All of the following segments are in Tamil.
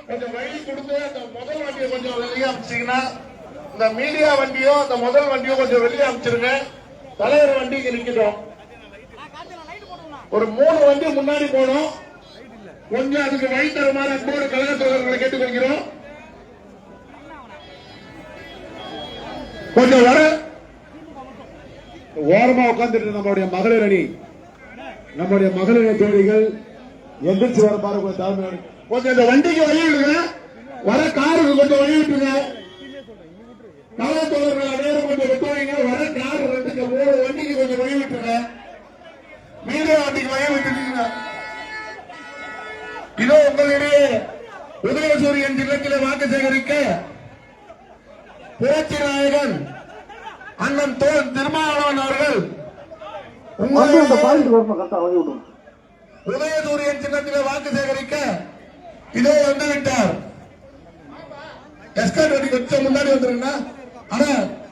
கொஞ்சம் வழி கொடுத்து அந்த முதல் வண்டியை கொஞ்சம் வெளியே அமைச்சீங்கன்னா, இந்த மீடியா வண்டியோ அந்த முதல் வண்டியோ கொஞ்சம் வெளியே அமைச்சிருங்க. தலைவர் வண்டி இங்க நிக்கட்டும். ஒரு 3 வண்டி முன்னாடி போனோம். கொஞ்சம் அதுக்கு வழி தருமாறு அன்போடு கழக தோழர்களை கேட்டுக்கொள்கிறோம். கொஞ்சம் வர ஓரமா உட்கார்ந்துட்டு நம்மளுடைய மகளிர் அணி, நம்முடைய மகளிர் தோழிகள் எந்திரிச்சு வர பாருங்க. தலைமை கொஞ்சம் இந்த வண்டிக்கு வழி விடுங்க. வர காருக்கு கொஞ்சம் வழி விட்டுருங்க. கழக தோழர்கள் அனைவரும் கொஞ்சம் விட்டுவீங்க. வர கார் 2 வண்டிக்கு கொஞ்சம் வழி விட்டுருங்க. மீடியா வண்டிக்கு வழி விட்டுருக்கீங்க. இதோ உங்களிடையே உதயசூரியன் சின்னத்திலே வாக்கு சேகரிக்க புரட்சி நாயகன் அண்ணன் திருமாவளவன் அவர்கள் உதயசூரியன் சின்னத்திலே வாக்கு சேகரிக்க இதோ வந்து விட்டார். எஸ்கார்ட் வண்டி கொஞ்சம் முன்னாடி வந்துருங்க. ஆனா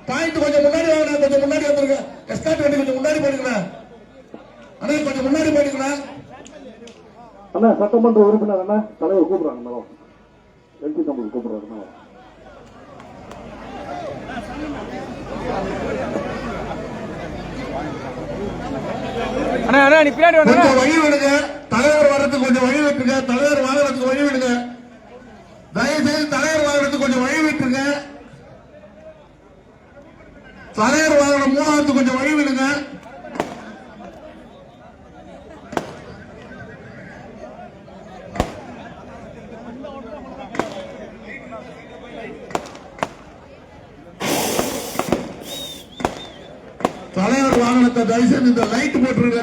பாயிண்ட் கொஞ்சம் முன்னாடி வாங்க. கொஞ்சம் முன்னாடி வந்துருங்க. எஸ்கார்ட் வண்டி கொஞ்சம் முன்னாடி போடுங்க. ஆனா கொஞ்சம் முன்னாடி போடுங்க. அண்ணா சட்டமன்ற உறுப்பினர் அண்ணா தலைவர் கூப்பிடுறாங்க. எம்பி நம்மளுக்கு கூப்பிடுறாரு. நீ பின்னாடி வழி விடுங்க. தலைவர் வர்றதுக்கு கொஞ்சம் வழி விட்டுருங்க. தலைவர் வாகனத்துக்கு வழி விடுங்க. தயவுசெய்து தலைவர் வாகனத்துக்கு கொஞ்சம் வழி விட்டுருங்க. தலைவர் வாகனம் 3வது கொஞ்சம் வழி விடுங்க. தலைவர் வாகனத்தை தயவுசெய்து இந்த லைட் போட்டுருக்க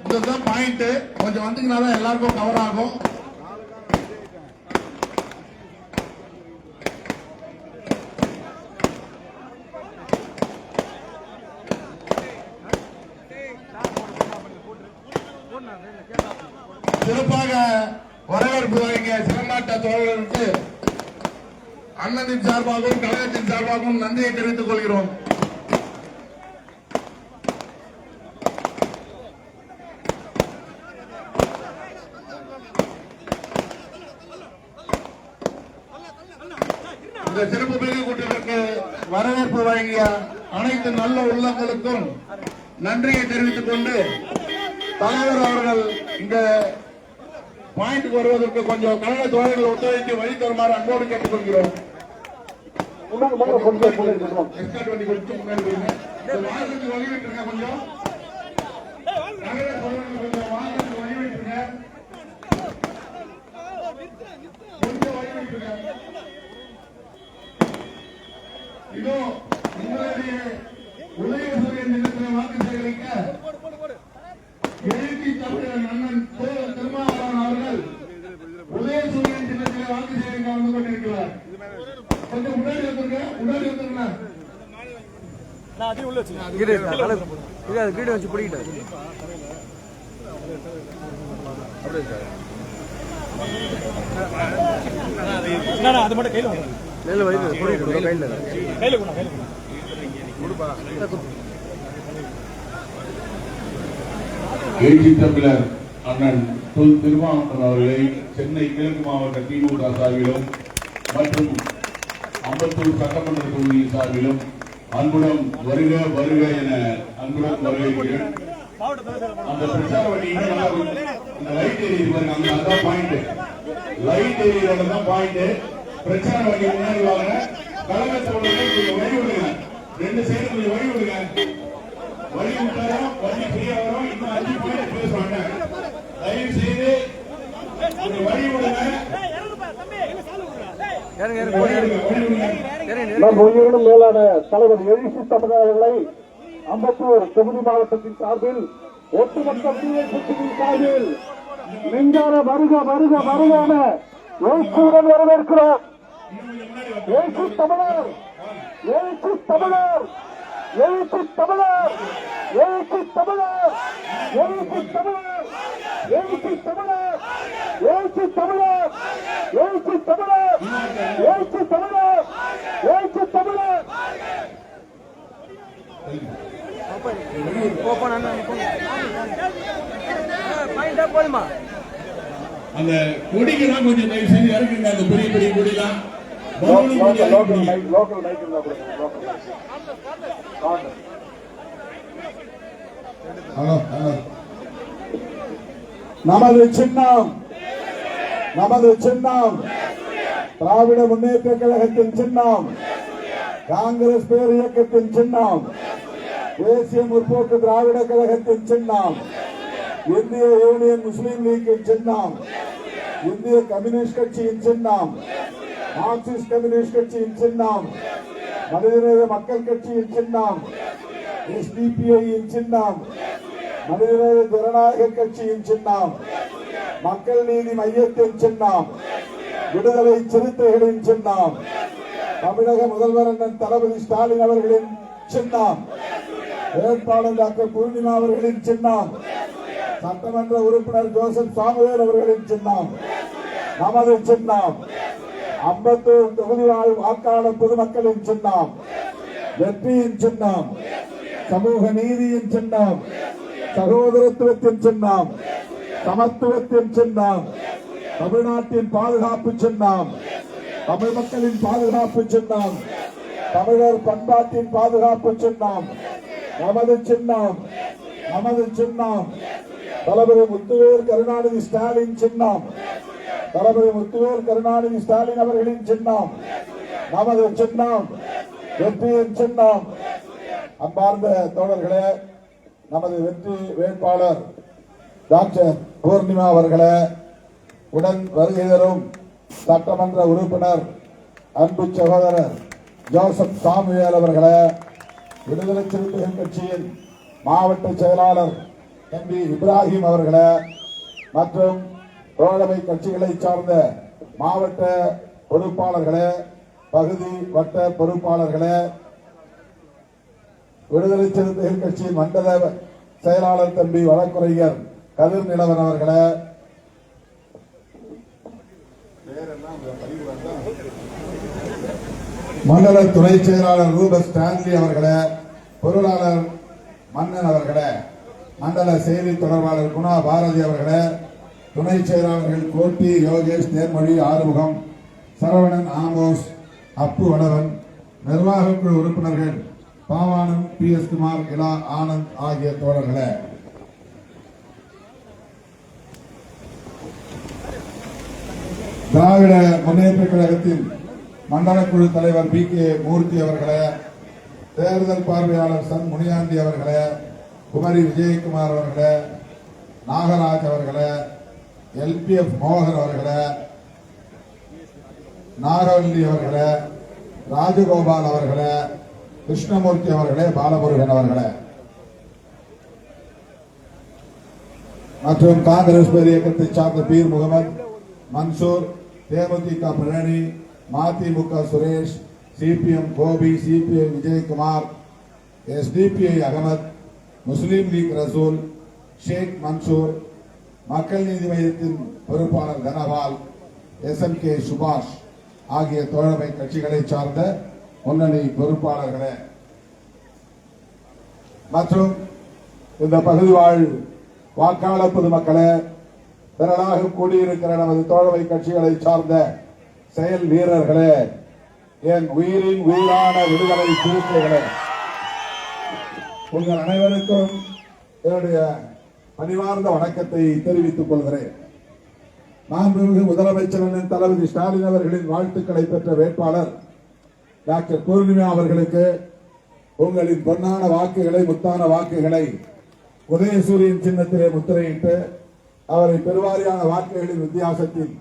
இதுதான் பாயிண்ட். கொஞ்சம் வந்தீங்கன்னா எல்லாருக்கும் கவர் ஆகும். சிறப்பாக வரவேற்பு வழங்கிய சிறமாட்ட தோழர்களுக்கு அண்ணனின் சார்பாகவும் கழகத்தின் சார்பாகவும் நன்றியை தெரிவித்துக் கொள்கிறோம். இந்த சிறப்பு மிகு கூட்டத்திற்கு வரவேற்பு வழங்கிய அனைத்து நல்ல உள்ளங்களுக்கும் நன்றியை தெரிவித்துக் கொண்டு தலைவர் அவர்கள் இந்த பாயிண்ட் வருவதற்கு கொஞ்சம் கழக தோழர்கள் ஒத்துழைத்து வழி தருமாறு அன்போடு கேட்டுக் கொள்கிறோம். வழிவிட்டுருங்க. கொஞ்சம் வாகனத்துக்கு வழிவிட்டுருங்க. கொஞ்சம் வழிவிட்டுருங்க. இதோ உங்களுடைய உதயசூரியன் தினத்திலே வாக்கு சேகரிக்க எழுச்சி தமிழர் அண்ணன் திருமாவளவன் அவர்கள் உதயசூரியன் தினத்திலே வாக்கு சேகரிக்க வந்து கொண்டிருக்கிறார். கொஞ்சம் முன்னாடி வந்துருங்க. முன்னாடி வந்துருங்க. கீழே வச்சு பிடிக்கிட்டு அது மட்டும் கையில் எழுச்சி தமிழர் அண்ணன் திருமாவளவன் அவர்களை சென்னை கிழக்கு மாவட்ட திமுக சார்பிலும் மற்றும் அம்பத்தூர் சட்டமன்ற தொகுதியின் சார்பிலும் அன்புடன் வருக வருக என அன்புடன் வரவேற்கிறேன். அந்த பிரச்சார வண்டி இந்த லைட் எரியுது பாருங்க. அதான் பாயிண்ட். Light எரியுறதான் point. பிரச்சார வண்டி முன்னாடி வாங்க. கழகத்தோட கொஞ்சம் வழி விடுங்க. 2 சைடு கொஞ்சம் வழி விடுங்க. வழி விட்டாலும் வண்டி ஃப்ரீயா வரும். இன்னும் 5 பாயிண்ட் பேசுவாங்க. தயவு செய்து கொஞ்சம் வழி விடுங்க. மேலான தலைவர் எழுச்சி தமிழர் அவர்களை அம்பத்தூர் தொகுதி மாவட்டத்தின் சார்பில் ஒட்டுமொத்த சார்பில் நெஞ்சார வருக வருக வருகான எழுச்சியுடன் வரவேற்கிறோம். எழுச்சி தமிழர், எழுச்சி தமிழர், எழுச்சி தமிழர், எழுச்சி தமிழர், எழுச்சி தமிழர், எழுச்சி தமிழர், எழுச்சி தமிழர், எழுச்சி தமிழர், எழுச்சி தமிழர், எழுச்சி தமிழர். போதுமா அந்த கொடிக்கெல்லாம் கொஞ்சம் தயவு செய்து இறக்குங்க. அந்த பெரிய பெரிய கொடிலாம் பலூனும் கொஞ்சம் இறக்குங்க. லோக்கல் மைக் இருந்தா கொடுங்க. Hello hello. நமது சின்னம் திராவிட முன்னேற்ற கழகத்தின் சின்னம், காங்கிரஸ் பேர் இயக்கத்தின் சின்னம், தேசிய முற்போக்கு திராவிட கழகத்தின் சின்னம், இந்திய யூனியன் முஸ்லீம் லீக்கின் சின்னம், இந்திய கம்யூனிஸ்ட் கட்சியின் சின்னம், மார்க்சிஸ்ட் கம்யூனிஸ்ட் கட்சியின் சின்னம், மனிதநேய மக்கள் கட்சியின் சின்னம், எஸ்டிபிஐயின் சின்னம், மனிதநேய ஜனநாயக கட்சியின் சின்னம், மக்கள் நீதி மையத்தின் சின்னம், விடுதலை சிறுத்தைகளின் சின்னம், தமிழக முதல்வர் அண்ணன் தளபதி ஸ்டாலின் அவர்களின் சின்னம், வேட்பாளர் டாக்டர் பூர்ணிமா அவர்களின் சின்னம், சட்டமன்ற உறுப்பினர் ஜோசப் சாமுவேல் அவர்களின் சின்னம், நமது சின்னம், 52 தொகுதி வாழ் வாக்காளர் பொதுமக்களின் சின்னம், வெற்றியின் சின்னம், சமூக நீதியின் சின்னம், சகோதரத்துவத்தின் சின்னம், சமத்துவத்தின் சின்னம், தமிழ்நாட்டின் பாதுகாப்பு சின்னம், தமிழ் மக்களின் பாதுகாப்பு சின்னம், தமிழர் பண்பாட்டின் பாதுகாப்பு சின்னம், நமது சின்னம், தளபதி முத்துவேல் கருணாநிதி ஸ்டாலின் சின்னம், தளபதி முத்துவேல் கருணாநிதி ஸ்டாலின் அவர்களின் சின்னம், நமது சின்னம், வெற்றியின் சின்னம். அன்பார்ந்த தோழர்களே, நமது வெற்றி வேட்பாளர் டாக்டர் பூர்ணிமா அவர்களே, உடன் வருகை தரும் சட்டமன்ற உறுப்பினர் அன்பு சகோதரர் ஜோசப் சாமுவேல் அவர்களே, விடுதலை சிறுத்தைகள் கட்சியின் மாவட்ட செயலாளர் எம்பி இப்ராஹிம் அவர்களே, மற்றும் தோழமை கட்சிகளை சார்ந்த மாவட்ட பொறுப்பாளர்களே, பகுதி வட்ட பொறுப்பாளர்களே, விடுதலை சிறுத்தைகள் கட்சியின் மண்டல செயலாளர் தம்பி வழக்குரைஞர் கதிர் நிலவன் அவர்களே, மண்டல துணை செயலாளர் ரூபஸ் ஸ்டான்லி அவர்களே, பொருளாளர் மன்னன் அவர்களே, மண்டல செய்தி தொடர்பாளர் குணா பாரதி அவர்களே, துணை செயலாளர்கள் கோட்டி யோகேஷ் தேர்மொழி ஆறுமுகம் சரவணன் ஆமோஸ் அப்பு வடவன், நிர்வாக குழு உறுப்பினர்கள் பாவானம் பி எஸ் குமார் இலா ஆனந்த் ஆகிய தோழர்களே, திராவிட முன்னேற்ற கழகத்தின் மண்டல குழு தலைவர் பி கே மூர்த்தி அவர்களே, தேர்தல் பார்வையாளர் சன் முனியாண்டி அவர்களே, குமரி விஜயகுமார் அவர்களே, நாகராஜ் அவர்களே, எல்பிஎஃப் மோகன் அவர்களே, நாகவல்லி அவர்களே, ராஜகோபால் அவர்களே, கிருஷ்ணமூர்த்தி அவர்களே, பாலமுருகன் அவர்களே, மற்றும் காங்கிரஸ் பேர் இயக்கத்தை சார்ந்த பீர் முகமது, மன்சூர், தேமுதிக பிரணி, மதிமுக Suresh, CPM Gopi, CPI Vijayakumar, SDPI Ahmed, Muslim League Rasool, Sheikh Mansoor, மக்கள் நீதி மையத்தின் பொறுப்பாளர் தனபால், SMK சுபாஷ் ஆகிய தோழமை கட்சிகளை சார்ந்த முன்னணி பொறுப்பாளர்களே, மற்றும் இந்த பகுதி வாழ் வாக்காளர் பொதுமக்களே, திரளாக கூடியிருக்கிற நமது தோழமை கட்சிகளை சார்ந்த செயல் வீரர்களே, என் உயிரின் உயிரான விடுதலை சிறுத்தைகளே, உங்கள் அனைவருக்கும் என்னுடைய பணிவார்ந்த வணக்கத்தை தெரிவித்துக் கொள்கிறேன். மாண்புமிகு முதலமைச்சர் தளபதி ஸ்டாலின் அவர்களின் வாழ்த்துக்களை பெற்ற வேட்பாளர் டாக்டர் பூர்ணிமா அவர்களுக்கு உங்களின் பொன்னான வாக்குகளை, முத்தான வாக்குகளை உதயசூரியன் சின்னத்திலே முத்திரையிட்டு அவரை பெருவாரியான வாக்குகளின் வித்தியாசத்தில்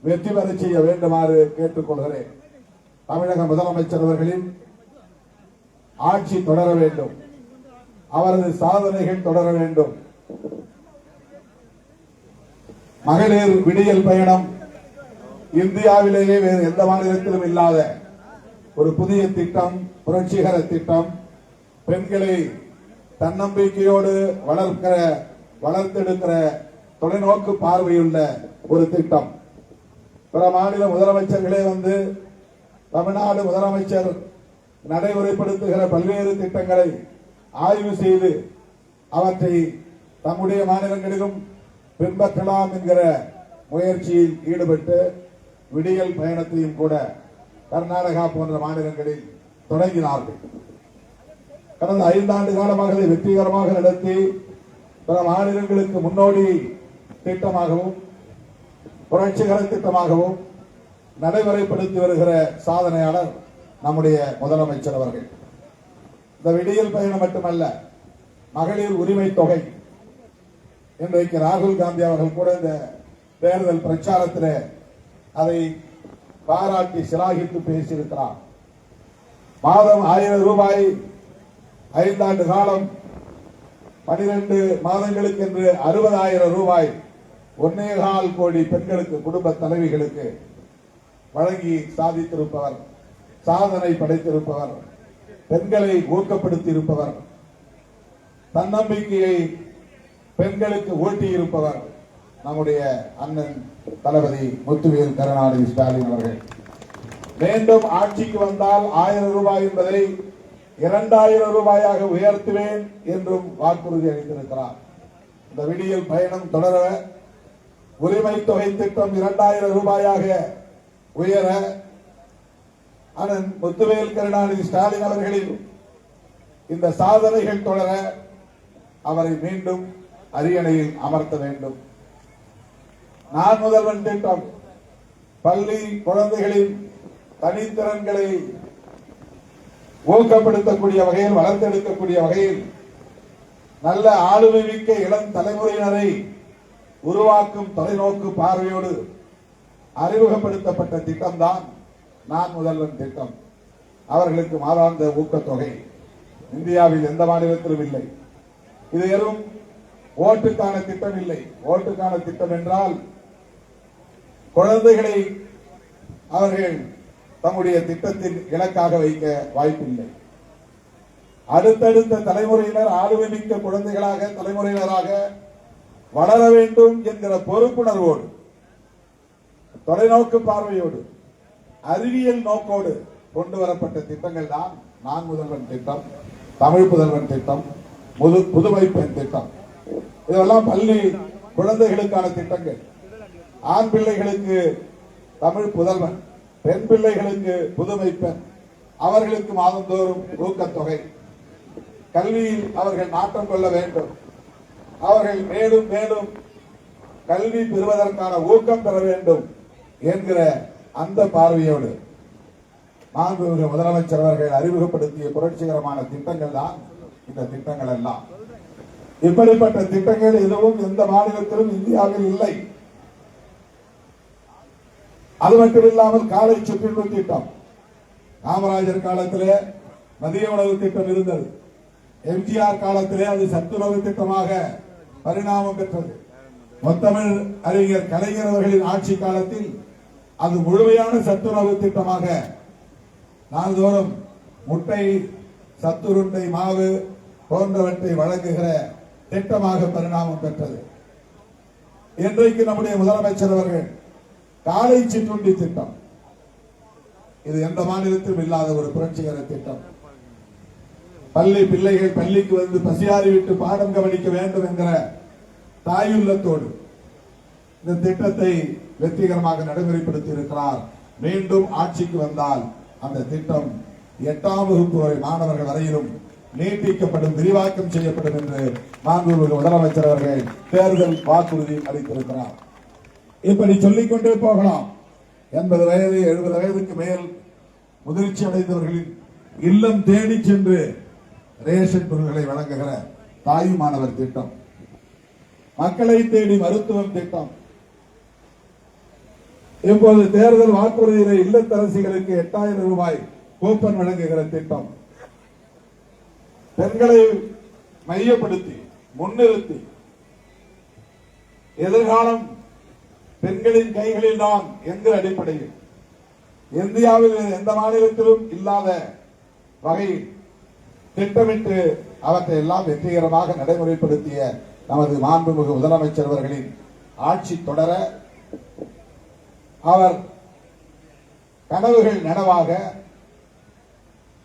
வெற்றி பெற செய்ய வேண்டுமாறு கேட்டுக் கொள்கிறேன். தமிழக முதலமைச்சர் அவர்களின் ஆட்சி தொடர வேண்டும், அவரது சாதனைகள் தொடர வேண்டும். மகளிர் விடியல் பயணம் இந்தியாவிலேயே வேறு எந்த மாநிலத்திலும் இல்லாத ஒரு புதிய திட்டம், புரட்சிகர திட்டம். பெண்களை தன்னம்பிக்கையோடு வளர்த்தெடுக்கிற தொலைநோக்கு பார்வையுள்ள ஒரு திட்டம். பிற மாநில முதலமைச்சர்களே வந்து தமிழ்நாடு முதலமைச்சர் நடைமுறைப்படுத்துகிற பல்வேறு திட்டங்களை ஆய்வு செய்து அவற்றை தம்முடைய மாநிலங்களிலும் பின்பற்றலாம் என்கிற முயற்சியில் ஈடுபட்டு விடியல் பயணத்தையும் கூட கர்நாடகா போன்ற மாநிலங்களில் தொடங்கினார்கள். கடந்த 5 ஆண்டு காலமாக இதை வெற்றிகரமாக நடத்தி பல மாநிலங்களுக்கு முன்னோடி திட்டமாகவும் புரட்சிகர திட்டமாகவும் நடைமுறைப்படுத்தி வருகிற சாதனையாளர் நம்முடைய முதலமைச்சர் அவர்கள். இந்த விடியல் பயணம் மட்டுமல்ல, மகளிர் உரிமை தொகை இன்றைக்கு ராகுல் காந்தி அவர்கள் கூட இந்த தேர்தல் பிரச்சாரத்தில் அதை பாராட்டி சிலாகித்து பேசியிருக்கிறார். மாதம் 1000 ரூபாய் 5 ஆண்டு காலம் 12 மாதங்களுக்கு என்று 60,000 ரூபாய் 1.25 கோடி பெண்களுக்கு, குடும்ப தலைவிகளுக்கு வழங்கி சாதித்திருப்பவர், சாதனை படைத்திருப்பவர், பெண்களை ஊக்கப்படுத்தி இருப்பவர், தன்னம்பிக்கையை பெண்களுக்கு ஊட்டியிருப்பவர் நம்முடைய அண்ணன் தளபதி முத்துவேல் கருணாநிதி ஸ்டாலின் அவர்கள். மீண்டும் ஆட்சிக்கு வந்தால் 1000 ரூபாய் என்பதை 2000 ரூபாயாக உயர்த்துவேன் என்றும் வாக்குறுதி அளித்திருக்கிறார். இந்த விடியல் பயணம் தொடர உரிமை தொகை திட்டம் 2000 ரூபாயாக உயர அண்ணன் முத்துவேல் கருணாநிதி ஸ்டாலின் அவர்களின் இந்த சாதனைகள் தொடர அவரை மீண்டும் அரியணையில் அமர்த்த வேண்டும். நான் முதல்வன் திட்டம் பள்ளி குழந்தைகளின் தனித்திறன்களை ஊக்கப்படுத்தக்கூடிய வகையில், வளர்த்தெடுக்கக்கூடிய வகையில் நல்ல ஆளுமை மிக்க இளம் தலைமுறையினரை உருவாக்கும் தொலைநோக்கு பார்வையோடு அறிமுகப்படுத்தப்பட்ட திட்டம்தான் நான் முதல்வன் திட்டம். அவர்களுக்கு மாதாந்த ஊக்கத்தொகை இந்தியாவில் எந்த மாநிலத்திலும் இல்லை. இது வெறும் ஓட்டுக்கான திட்டம் இல்லை. ஓட்டுக்கான திட்டம் என்றால் குழந்தைகளை அவர்கள் தம்முடைய திட்டத்தின் இலக்காக வைக்க வாய்ப்பில்லை. அடுத்தடுத்த தலைமுறையினர் ஆளுமை மிக்க குழந்தைகளாக, தலைமுறையினராக வளர வேண்டும் என்கிற பொறுப்புணர்வோடு, தொலைநோக்கு பார்வையோடு, அறிவியல் நோக்கோடு கொண்டு வரப்பட்ட திட்டங்கள் தான் நான் முதல்வன் திட்டம், தமிழ் புதல்வன் திட்டம், புதுமை பெண் திட்டம். இதெல்லாம் பள்ளி குழந்தைகளுக்கான திட்டங்கள். ஆண் பிள்ளைகளுக்கு தமிழ் புதல்வன், பெண் பிள்ளைகளுக்கு புதுமை பெண், அவர்களுக்கு மாதந்தோறும் ஊக்கத்தொகை, கல்வியில் அவர்கள் நாட்டம் கொள்ள வேண்டும், அவர்கள் மேலும் மேலும் கல்வி பெறுவதற்கான ஊக்கம் பெற வேண்டும் என்கிற அந்த பார்வையோடு மாண்புமிகு முதலமைச்சர் அவர்கள் அறிமுகப்படுத்திய புரட்சிகரமான திட்டங்கள் தான் இந்த திட்டங்கள் எல்லாம். இப்படிப்பட்ட திட்டங்கள் எதுவும் எந்த மாநிலத்திலும் இந்தியாவில் இல்லை. அது மட்டுமில்லாமல் காலை சுற்றுலா திட்டம், காமராஜர் காலத்திலே மதிய உணவு திட்டம் இருந்தது. எம்ஜிஆர் காலத்திலே அது சத்துணவு திட்டமாக பரிணாமம் பெற்றது. முத்தமிழ் அறிஞர் கலைஞர் அவர்களின் ஆட்சி காலத்தில் அது முழுமையான சத்துணவு திட்டமாக நாள்தோறும் முட்டை, சத்துருண்டை மாவு போன்றவற்றை வழங்குகிற திட்டமாக பரிணாமம் பெற்றது. இன்றைக்கு நம்முடைய முதலமைச்சர் அவர்கள் காலை சிற்றுண்டி திட்டம், இது எந்த மாநிலத்திலும் இல்லாத ஒரு புரட்சிகர திட்டம். பள்ளி பிள்ளைகள் பள்ளிக்கு வந்து பசியாறி விட்டு பாடம் கவனிக்க வேண்டும் என்கிற தாயுள்ளத்தோடு இந்த திட்டத்தை வெற்றிகரமாக நடைமுறைப்படுத்தி இருக்கிறார். மீண்டும் ஆட்சிக்கு வந்தால் அந்த திட்டம் 8ஆம் வகுப்பு வரை மாணவர்கள் வரையிலும் நீட்டிக்கப்படும், விரிவாக்கம் செய்யப்படும் என்று மாண்புமிகு முதலமைச்சர் அவர்கள் தேர்தல் வாக்குறுதி அளித்திருக்கிறார். இப்படி சொல்லிக்கொண்டே போகலாம். 80 வயது 70 வயதுக்கு மேல் முதிர்ச்சி அடைந்தவர்களின் இல்லம் தேடி சென்று ரேஷன் பொருட்களை வழங்குகிற தாயுமானவர் திட்டம், மக்களை தேடி மருத்துவம் திட்டம், இப்போது தேர்தல் வாக்குறுதியிலே இல்லத்தரசிகளுக்கு 8000 ரூபாய் கூப்பன் வழங்குகிற திட்டம், பெண்களை மையப்படுத்தி முன்னிறுத்தி எதிர்காலம் பெண்களின் கைகளில் தான் என்கிற அடிப்படையில் இந்தியாவில் எந்த மாநிலத்திலும் இல்லாத வகையில் திட்டமிட்டு அவற்றை எல்லாம் வெற்றிகரமாக நடைமுறைப்படுத்திய நமது மாண்புமிகு முதலமைச்சர் அவர்களின் ஆட்சி தொடர அவர் கனவுகள் நனவாக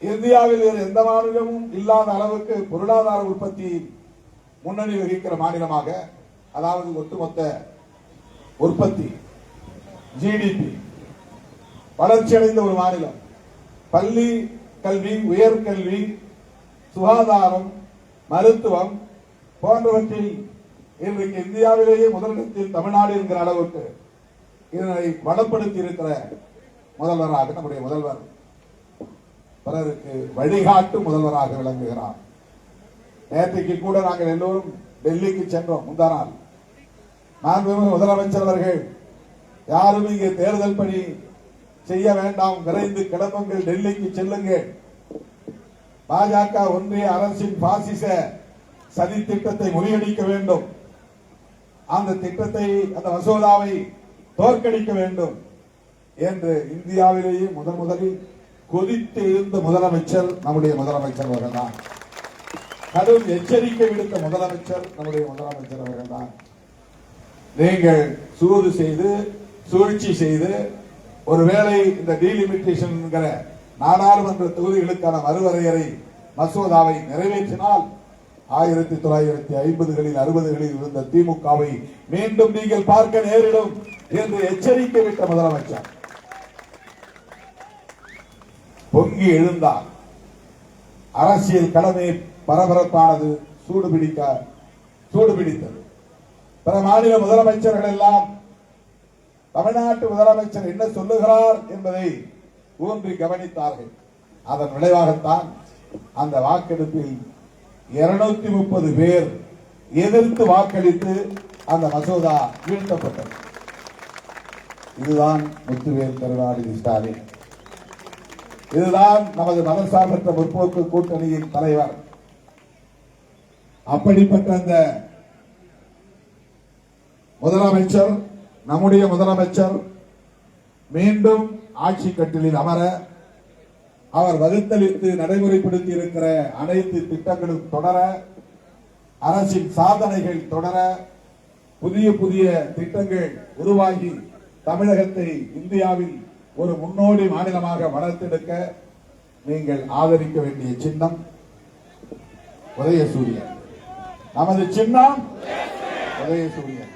இந்தியாவில் வேறு எந்த மாநிலமும் இல்லாத அளவுக்கு பொருளாதார உற்பத்தி முன்னணி வகிக்கிற மாநிலமாக, அதாவது ஒட்டுமொத்த உற்பத்தி ஜிடிபி வளர்ச்சியடைந்த ஒரு மாநிலம். பள்ளி கல்வி, உயர்கல்வி, சுகாதாரம், மருத்துவம் போன்றவற்றில் இன்றைக்கு இந்தியாவிலேயே முதலிடத்தில் தமிழ்நாடு என்கிற அளவுக்கு இதனை வளப்படுத்தி இருக்கிற முதல்வராக நம்முடைய முதல்வர் பிறருக்கு வழிகாட்டு முதல்வராக விளங்குகிறார். நேற்றைக்கு கூட நாங்கள் எல்லோரும் டெல்லிக்கு சென்றோம். முந்தா நாள் மாண்புமிகு முதலமைச்சர் அவர்கள், யாரும் இங்கே தேர்தல் பணி செய்ய வேண்டாம், விரைந்து கிளம்புங்கள், டெல்லிக்கு செல்லுங்கள், பாஜக ஒன்றிய அரசின் பாசிச சதி திட்டத்தை முறியடிக்க வேண்டும், அந்த திட்டத்தை, அந்த மசோதாவை தோற்கடிக்க வேண்டும் என்று இந்தியாவிலேயே முதலில் கொதித்து எழுந்த முதலமைச்சர் நம்முடைய முதலமைச்சர் அவர்கள் தான். கடும் எச்சரிக்கை விடுத்த முதலமைச்சர் நம்முடைய முதலமைச்சர் அவர்கள் தான். நீங்கள் சூது செய்து, சூழ்ச்சி செய்து, ஒருவேளை இந்த டீலிமிட்டேஷன் என்கிற நாடாளுமன்ற தொகுதிகளுக்கான மறுவரையறை மசோதாவை நிறைவேற்றினால் 1950களில் 60களில் இருந்த திமுகவை மீண்டும் நீங்கள் பார்க்க நேரிடும் என்று எச்சரிக்கை விட்ட முதலமைச்சர் பொங்கி எழுந்தார். அரசியல் கடமை பரபரப்பானது, சூடுபிடித்தது. பிற மாநில முதலமைச்சர்கள் எல்லாம் தமிழ்நாட்டு முதலமைச்சர் என்ன சொல்லுகிறார் என்பதை ஊன்றி கவனித்தார்கள். அதன் விளைவாகத்தான் அந்த வாக்கெடுப்பில் 230 பேர் எதிர்த்து வாக்களித்து அந்த மசோதா வீழ்த்தப்பட்டது. இதுதான் முத்துவேல் கருணாநிதி ஸ்டாலின், இதுதான் நமது மதசார்பற்ற முற்போக்கு கூட்டணியின் தலைவர். அப்படிப்பட்ட அந்த முதலமைச்சர், நம்முடைய முதலமைச்சர் மீண்டும் ஆட்சி கட்டிலில் அமர, அவர் வகுத்தளித்து நடைமுறைப்படுத்தி இருக்கிற அனைத்து திட்டங்களும் தொடர, அரசின் சாதனைகள் தொடர, புதிய புதிய திட்டங்கள் உருவாகி தமிழகத்தை இந்தியாவில் ஒரு முன்னோடி மாநிலமாக வளர்த்தெடுக்க நீங்கள் ஆதரிக்க வேண்டிய சின்னம் உதயசூரியன். நமது சின்னம் உதயசூரியன்.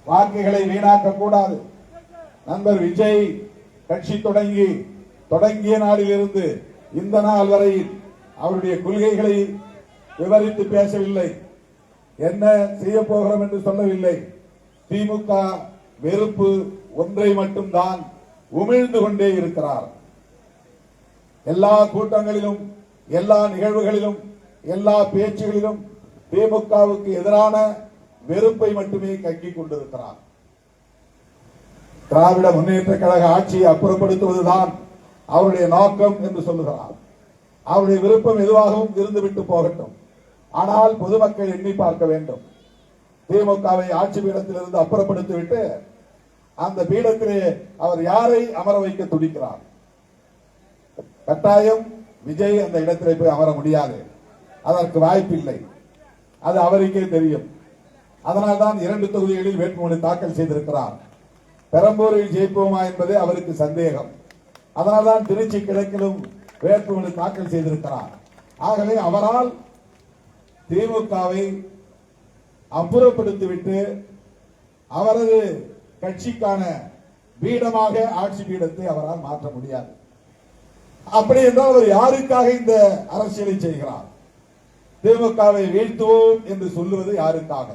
வாக்குகளை வீணாக்க கூடாது. நண்பர் விஜய் கட்சி தொடங்கிய நாளிலிருந்து இந்த நாள் வரை அவருடைய கொள்கைகளை விவரித்து பேசவில்லை, என்ன செய்ய போகிறோம் என்று சொல்லவில்லை. திமுக வெறுப்பு ஒன்றை மட்டும்தான் உமிழ்ந்து கொண்டே இருக்கிறார். எல்லா கூட்டங்களிலும், எல்லா நிகழ்வுகளிலும், எல்லா பேச்சுகளிலும் திமுகவுக்கு எதிரான வெறுப்பை மட்டுமே கக்கிக் கொண்டிருக்கிறார். திராவிட முன்னேற்ற கழக ஆட்சியை அப்புறப்படுத்துவதுதான் அவருடைய நோக்கம் என்று சொல்லுகிறார். அவருடைய விருப்பம் எதுவாகவும் இருந்துவிட்டு போகட்டும், ஆனால் பொதுமக்கள் எண்ணி பார்க்க வேண்டும். திமுகவை ஆட்சி பீடத்திலிருந்து அப்புறப்படுத்திவிட்டு அந்த பீடத்திலே அவர் யாரை அமர வைக்க துடிக்கிறார்? கட்டாயம் விஜய் அந்த இடத்திலே போய் அமர முடியாது, அதற்கு வாய்ப்பில்லை, அது அவருக்கே தெரியும். அதனால்தான் 2 தொகுதிகளில் வேட்புமனு தாக்கல் செய்திருக்கிறார். பெரம்பூரில் ஜெயிப்போமா என்பதே அவருக்கு சந்தேகம். அதனால்தான் திருச்சி கிழக்கிலும் வேட்புமனு தாக்கல் செய்திருக்கிறார். ஆகவே அவரால் திமுகவை அப்புறப்படுத்திவிட்டு அவரது கட்சிக்கான பீடமாக ஆட்சி பீடத்தை அவரால் மாற்ற முடியாது. அப்படி என்றால் அவர் யாருக்காக இந்த அரசியலை செய்கிறார்? திமுகவை வீழ்த்துவோம் என்று சொல்லுவது யாருக்காக?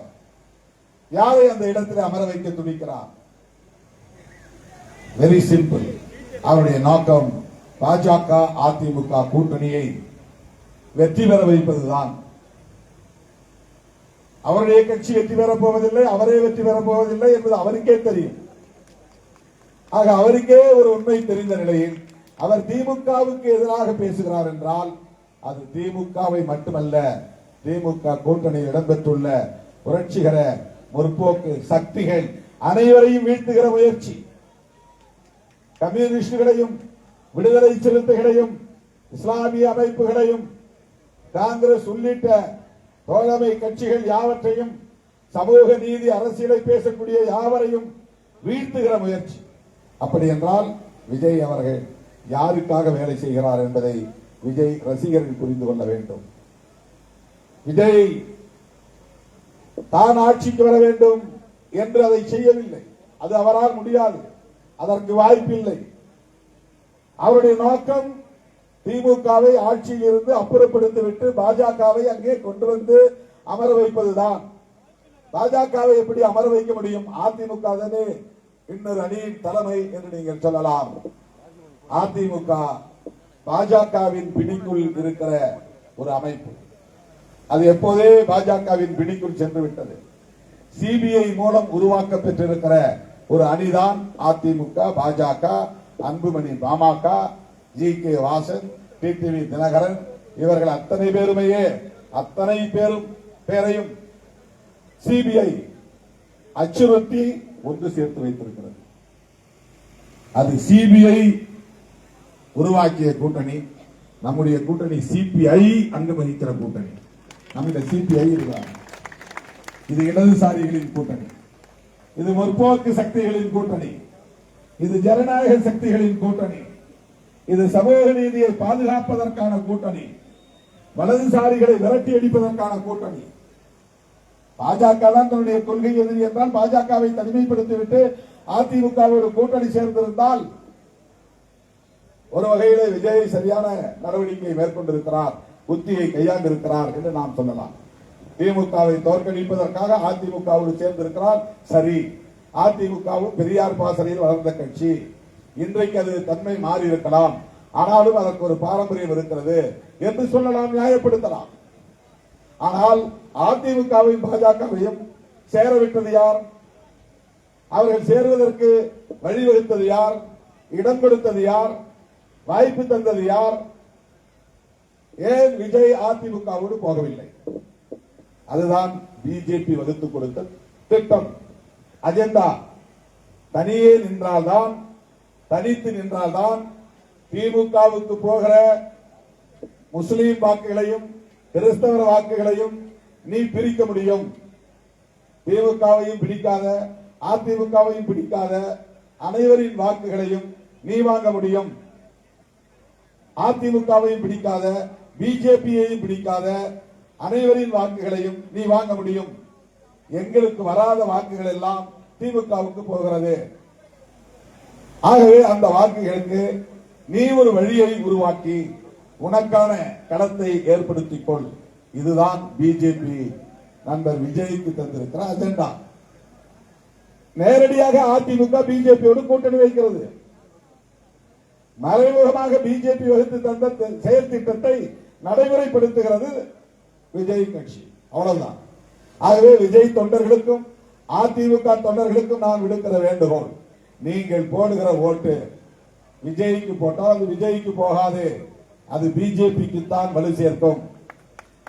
யாரை அந்த இடத்தில் அமர வைக்க துடிக்கிறார்? Very simple. அவருடைய நோக்கம் பாஜக அதிமுக கூட்டணியை வெற்றி பெற வைப்பதுதான். அவருடைய கட்சி வெற்றி பெறப் போவதில்லை, அவரே வெற்றி பெறப் போவதில்லை என்பது அவருக்கே தெரியும். ஆக அவருக்கே ஒரு உண்மை தெரிந்த நிலையில் அவர் திமுகவுக்கு எதிராக பேசுகிறார் என்றால் அது திமுகவை மட்டுமல்ல, திமுக கூட்டணியில் இடம்பெற்றுள்ள புரட்சிகர முற்போக்கு சக்திகள் அனைவரையும் வீழ்த்துகிற முயற்சி. கம்யூனிஸ்டுகளையும், விடுதலை சிறுத்தைகளையும், இஸ்லாமிய அமைப்புகளையும், காங்கிரஸ் உள்ளிட்ட தோழமை கட்சிகள் யாவற்றையும், சமூக நீதி அரசியலை பேசக்கூடிய யாவரையும் வீழ்த்துகிற முயற்சி. அப்படி என்றால் விஜய் அவர்கள் யாருக்காக வேலை செய்கிறார் என்பதை விஜய் ரசிகர்கள் புரிந்து கொள்ள வேண்டும். விஜய் தான் ஆட்சிக்கு வர வேண்டும் என்று அதை செய்யவில்லை. அது அவரால் முடியாது, அதற்கு வாய்ப்பில்லை. அவருடைய நோக்கம் திமுகவை ஆட்சியில் இருந்து அப்புறப்படுத்திவிட்டு பாஜகவை அங்கே கொண்டு வந்து அமர வைப்பதுதான். பாஜகவை எப்படி அமர வைக்க முடியும்? அதிமுக தானே இன்னொரு அணியின் தலைமை என்று நீங்கள் சொல்லலாம். அதிமுக பாஜகவின் பிடிக்குள் இருக்கிற ஒரு அமைப்பு. அது எப்போதே பாஜகவின் பிடிக்குள் சென்று விட்டது. சிபிஐ மூலம் உருவாக்க பெற்றிருக்கிற ஒரு அணிதான் அதிமுக, பாஜக, அன்புமணி பாமக, ஜி.கே. வாசன், டிடிவி தினகரன், இவர்கள் அத்தனை பேரையும் சிபிஐ அச்சுறுத்தி ஒன்று சேர்த்து வைத்திருக்கிறது. அது சிபிஐ உருவாக்கிய கூட்டணி. நம்முடைய கூட்டணி சிபிஐ அங்கு வகிக்கிற கூட்டணி. நம்முடைய சிபிஐ இருக்கிறார். இது இடதுசாரிகளின் கூட்டணி, இது முற்போக்கு சக்திகளின் கூட்டணி, இது ஜனநாயக சக்திகளின் கூட்டணி, இது சமூக நீதியை பாதுகாப்பதற்கான கூட்டணி, வலதுசாரிகளை விரட்டி அடிப்பதற்கான கூட்டணி. பாஜக தான் தன்னுடைய கொள்கை எதிரி என்றால் பாஜகவை தனிமைப்படுத்திவிட்டு அதிமுகவோடு கூட்டணி சேர்ந்திருந்தால் ஒரு வகையிலே விஜய் சரியான நடவடிக்கை மேற்கொண்டிருக்கிறார், உத்தியை கையாண்டிருக்கிறார் என்று நாம் சொல்லலாம். திமுகவை தோற்கடிப்பதற்காக அதிமுகவோடு சேர்ந்திருக்கிறார். சரி, அதிமுகவும் பெரியார் பாசறையில் வளர்ந்த கட்சி. இன்றைக்கு அது தன்மை மாறி இருக்கலாம், ஆனாலும் அதற்கு ஒரு பாரம்பரியம் இருக்கிறது என்று சொல்லலாம், நியாயப்படுத்தலாம். ஆனால் அதிமுகவையும் பாஜகவையும் சேரவிட்டது யார்? அவர்கள் சேருவதற்கு வழிவகுத்தது யார்? இடம் கொடுத்தது யார்? வாய்ப்பு தந்தது யார்? ஏன் விஜய் அதிமுகவோடு போகவில்லை? அதுதான் பிஜேபி வகுத்துக் கொடுத்த திட்டம், அஜெண்டா. தனியே நின்றால்தான், தனித்து நின்றால்தான் திமுகவுக்கு போகிற முஸ்லீம் வாக்குகளையும் கிறிஸ்தவ வாக்குகளையும் நீ பிரிக்க முடியும். திமுகவையும் பிடிக்காத, அதிமுகவையும் பிடிக்காத அனைவரின் வாக்குகளையும் நீ வாங்க முடியும். அதிமுகவையும் பிடிக்காத, பிஜேபியையும் பிடிக்காத அனைவரின் வாக்குகளையும் நீ வாங்க முடியும். எங்களுக்கு வராத வாக்குகள் எல்லாம் திமுகவுக்கு போகிறது. ஆகவே அந்த வாக்குகளுக்கு நீ ஒரு வழியை உருவாக்கி உனக்கான களத்தை ஏற்படுத்திக் கொள். இதுதான் பிஜேபி நண்பர் விஜய்க்கு தந்திருக்கிற அஜெண்டா. நேரடியாக அதிமுக பிஜேபியோடு கூட்டணி வைக்கிறது. மறைமுகமாக பிஜேபி வகுத்து தந்த செயல் திட்டத்தை நடைமுறைப்படுத்துகிறது விஜய் கட்சி. அவ்வளவுதான். ஆகவே விஜய் தொண்டர்களுக்கும் அதிமுக தொண்டர்களுக்கும் நான் விடுக்கிற வேண்டுகோள், நீங்கள் போடுகிற ஓட்டு விஜய்க்கு போட்டால் அது விஜய்க்கு போகாது, அது பிஜேபிக்கு தான் வலு சேர்க்கும்.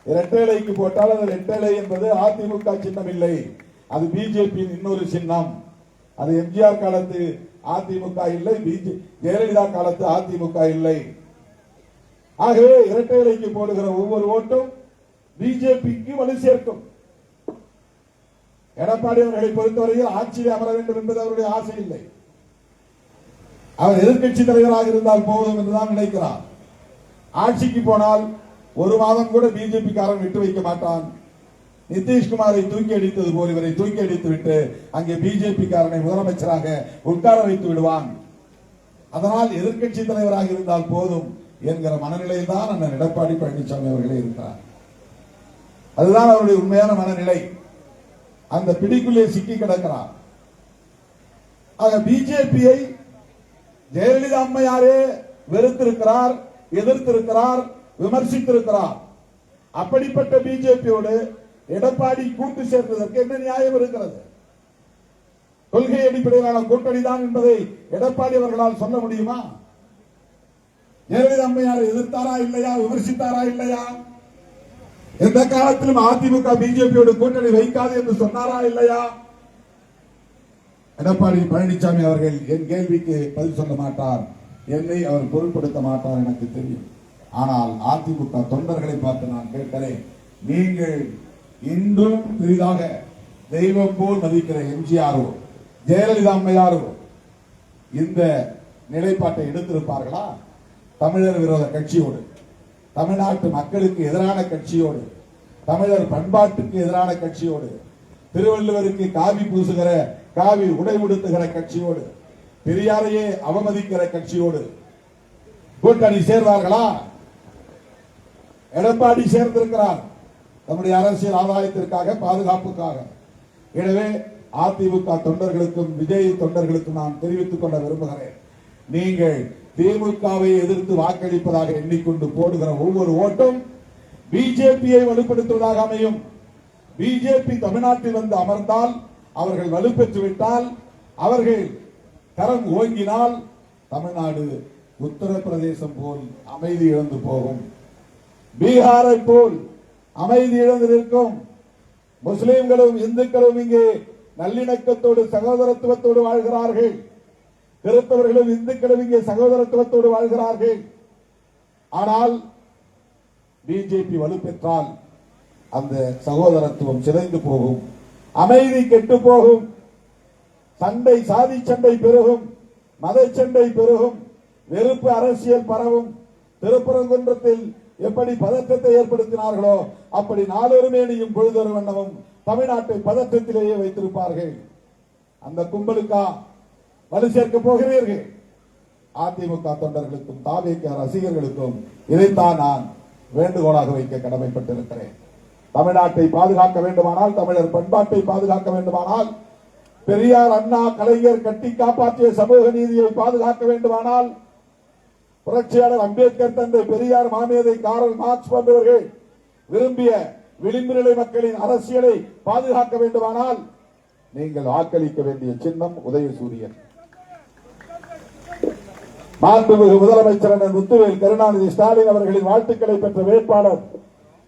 இரட்டைலைக்கு போட்டால் அது இரட்டைலை என்பது அதிமுக சின்னம் இல்லை, அது பிஜேபியின் இன்னொரு சின்னம். அது எம்ஜிஆர் காலத்து அதிமுக இல்லை, ஜெயலலிதா காலத்து அதிமுக இல்லை. ஆகவே இரட்டைலைக்கு போடுகிற ஒவ்வொரு ஓட்டும் பிஜேபிக்கு வலு சேர்க்கும். எடப்பாடி அவர்களை பொறுத்தவரையில் ஆட்சியில் அமர வேண்டும் என்பது அவருடைய ஆசை இல்லை. அவர் எதிர்கட்சி தலைவராக இருந்தால் போதும் என்றுதான் நினைக்கிறார். ஆட்சிக்கு போனால் ஒரு மாதம் கூட பிஜேபி காரன் விட்டு வைக்க மாட்டான். நிதிஷ்குமாரை தூக்கி அடித்தது போல் இவரை தூக்கி அடித்து விட்டு அங்கே பிஜேபி காரனை முதலமைச்சராக உட்கார வைத்து விடுவான். அதனால் எதிர்கட்சி தலைவராக இருந்தால் போதும் என்கிற மனநிலையில் தான் அண்ணன் எடப்பாடி பழனிசாமி அவர்களே இருக்கிறார். அதுதான் அவருடைய உண்மையான மனநிலை. அந்த பிடிக்குள்ளே சிக்கி கிடக்கிறார். ஆக பிஜேபியை ஜெயலலிதா அம்மையாரே வெறுத்திருக்கிறார், எதிர்த்திருக்கிறார், விமர்சித்திருக்கிறார். அப்படிப்பட்ட பிஜேபியோடு எடப்பாடி கூட்டு சேர்ந்ததற்கு என்ன நியாயம் இருக்கிறது? கொள்கை அடிப்படையிலான கூட்டணி தான் என்பதை எடப்பாடி அவர்களால் சொல்ல முடியுமா? ஜெயலலிதா அம்மையாரை எதிர்த்தாரா இல்லையா? விமர்சித்தாரா இல்லையா? எந்த காலத்திலும் அதிமுக பிஜேபியோடு கூட்டணி வைக்காது என்று சொன்னாரா இல்லையா? எடப்பாடி பழனிசாமி அவர்கள் என் கேள்விக்கு பதில் சொல்ல மாட்டார், என்னை அவர் பொருட்படுத்த மாட்டார், எனக்கு தெரியும். ஆனால் அதிமுக தொண்டர்களை பார்த்து நான் கேட்கிறேன், நீங்கள் இன்றும் பெரிதாக தெய்வம் போல் மதிக்கிற எம்ஜிஆரோ ஜெயலலிதா அம்மையாரோ இந்த நிலைப்பாட்டை எடுத்திருப்பார்களா? தமிழர் விரோத கட்சியோடு தமிழ்நாட்டு மக்களுக்கு எதிரான கட்சியோடு, தமிழர் பண்பாட்டுக்கு எதிரான கட்சியோடு, திருவள்ளுவருக்கு காவி பூசுகிற, காவி உடை உடுத்துகிற கட்சியோடு, பெரியாரையே அவமதிக்கிற கட்சியோடு கூட்டணி சேர்வார்களா? எடப்பாடி சேர்ந்திருக்கிறார் நம்முடைய அரசியல் ஆதாயத்திற்காக, பாதுகாப்புக்காக. எனவே அதிமுக தொண்டர்களுக்கும் விஜய் தொண்டர்களுக்கும் நான் தெரிவித்துக் கொள்ள விரும்புகிறேன், நீங்கள் திமுகவை எதிர்த்து வாக்களிப்பதாக எண்ணிக்கொண்டு போடுகிற ஒவ்வொரு ஓட்டும் பிஜேபியை வலுப்படுத்துவதாக அமையும். பிஜேபி தமிழ்நாட்டில் வந்து அமர்ந்தால், அவர்கள் வலுப்பெற்று விட்டால், அவர்கள் கரம் ஓங்கினால் தமிழ்நாடு உத்தரப்பிரதேசம் போல் அமைதி இழந்து போகும், பீகாரை போல் அமைதி இழந்து நிற்கும். முஸ்லிம்களும் இந்துக்களும் இங்கே நல்லிணக்கத்தோடு சகோதரத்துவத்தோடு வாழ்கிறார்கள். கிறிஸ்தவர்களும் இந்துக்களும் இங்கே சகோதரத்துவத்தோடு வாழ்கிறார்கள். ஆனால் பிஜேபி வலுப்பெற்றால் அந்த சகோதரத்துவம் சிதைந்து போகும், அமைதி கெட்டு போகும், சண்டை, சாதி சண்டை பெருகும், மத சண்டை பெருகும், வெறுப்பு அரசியல் பரவும். திருப்பரங்குன்றத்தில் எப்படி பதற்றத்தை ஏற்படுத்தினார்களோ அப்படி நாளொரு மேனியும் பொழுதொரு வண்ணமும் தமிழ்நாட்டை பதற்றத்திலேயே வைத்திருப்பார்கள். அந்த கும்பலுக்கா வலு சேர்க்க போகிறீர்கள்? அதிமுக தொண்டர்களுக்கும் தாவேக ரசிகர்களுக்கும் இதைத்தான் நான் வேண்டுகோளாக வைக்க கடமைப்பட்டிருக்கிறேன். தமிழ்நாட்டை பாதுகாக்க வேண்டுமானால், தமிழர் பண்பாட்டை பாதுகாக்க வேண்டுமானால், பெரியார், அண்ணா, கலைஞர் கட்டி காப்பாற்றிய சமூக நீதியை பாதுகாக்க வேண்டுமானால், புரட்சியாளர் அம்பேத்கர், தந்தை பெரியார், மாமேதை காரல் மார்க்ஸ் போன்றவர்கள் விரும்பிய விளிம்பு நிலை மக்களின் அரசியலை பாதுகாக்க வேண்டுமானால் நீங்கள் வாக்களிக்க வேண்டிய சின்னம் உதயசூரியன். மாண்புமிகு முதலமைச்சர் முத்துவேல் கருணாநிதி ஸ்டாலின் அவர்களின் வாழ்த்துக்களை பெற்ற வேட்பாளர்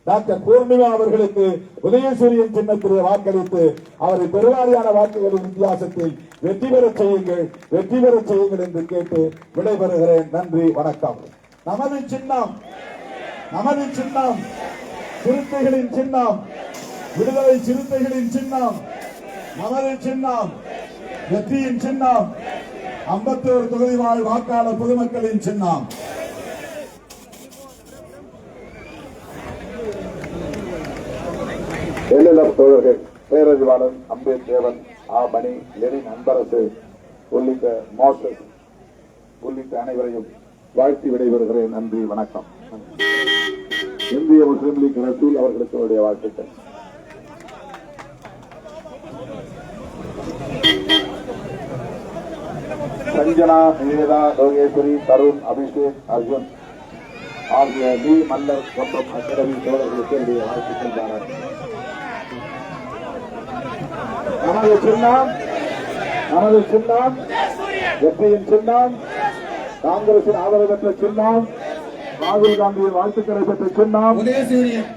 டாக்டர் பூர்ணிமா அவர்களுக்கு உதயசூரியன் சின்னத்திலே வாக்களித்து அவரை பெருவாரியான வாக்குகளின் வித்தியாசத்தில் வெற்றி பெறச் செய்யுங்கள், வெற்றி பெறச் செய்யுங்கள் என்று கேட்டு விடைபெறுகிறேன். நன்றி, வணக்கம். நமது சின்னம், நமது சின்னம் சிறுத்தைகளின் சின்னம், விடுதலை சிறுத்தைகளின் சின்னம், நமது சின்னம் வெற்றியின் சின்னம், 51 தொகுதி வாழ் வாக்காளர் பொதுமக்களின் சின்னம். எல்எல்எஃப் தோழர்கள் பேரறிவாளன் அம்பேத்கர், மணி, லெனின், அன்பரசு உள்ளிட்ட மோசஸ் உள்ளிட்ட அனைவரையும் வாழ்த்தி விடைபெறுகிறேன். நன்றி, வணக்கம். இந்திய முஸ்லிம் லீக் ரசூல் அவர்களுக்கு என்னுடைய வாழ்த்துக்கள். சஞ்சனா, நிவேதா, லோகேஸ்வரி, தருண், அபிஷேக், அர்ஜுன் ஆகிய டி மல்லர் மற்றும் அகாடமி தோழர்களுக்கு என்னுடைய வாழ்த்துக்கள். நமது சின்னம், நமது சின்னம் வெற்றியின் சின்னம், காங்கிரசின் ஆதரவு பெற்ற சின்னம், ராகுல் காந்தியின் வாழ்த்துக்களை பெற்ற சின்னம்,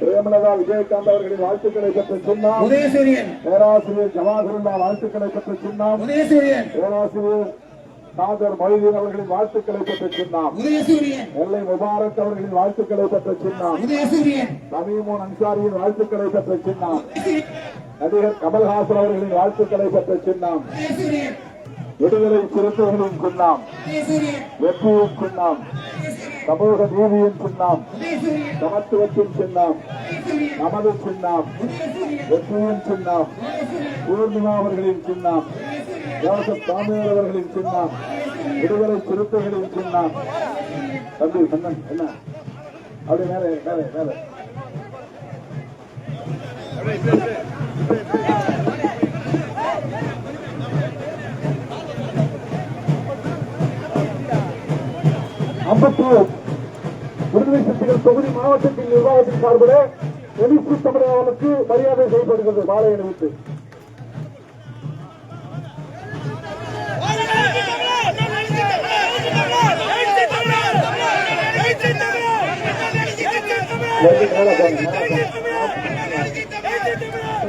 பிரேமலதா விஜயகாந்த் அவர்களின் வாழ்த்துக்களை பெற்ற சின்னம், பேராசிரியர் ஜவாஹருல்லா வாழ்த்துக்களை பெற்ற சின்னம், பேராசிரியர் காதர் மொய்தீன் அவர்களின் வாழ்த்துக்களை பெற்ற சின்னம், எல்லை முபாரக் அவர்களின் வாழ்த்துக்களை பெற்ற சின்னம், தமிமுன் அன்சாரியின் வாழ்த்துக்களை பெற்ற சின்னம், நடிகர் கமல்ஹாசன் அவர்களின் வாழ்த்துக்களை பெற்ற சின்னம், விடுதலை சிறுத்தைகளின் சின்னம், வெற்றியின் சின்னம், சமூக நீதியின் சின்னம், சமத்துவத்தின் சின்னம், நமது சின்னம், வெற்றியின் சின்னம், பூர்ணிமா அவர்களின் சின்னம், ஜோசப் சாமியார் அவர்களின் சின்னம், விடுதலை சிறுத்தைகளின் சின்னம். தம்பி கண்ணன் என்ன அப்படி மேலே மேலே மேலே அம்பத்தூர் விடுதலை சிறுத்தைகள் தொகுதி மாவட்டத்தின் நிர்வாகத்தின் சார்பில் எழுச்சி தமிழர்களுக்கு மரியாதை செய்யப்படுகிறது. மாலை அணிவித்து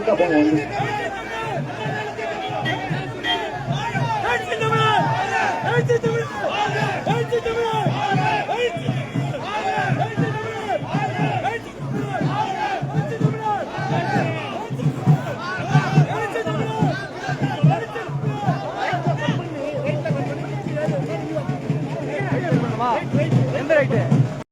தமிழ்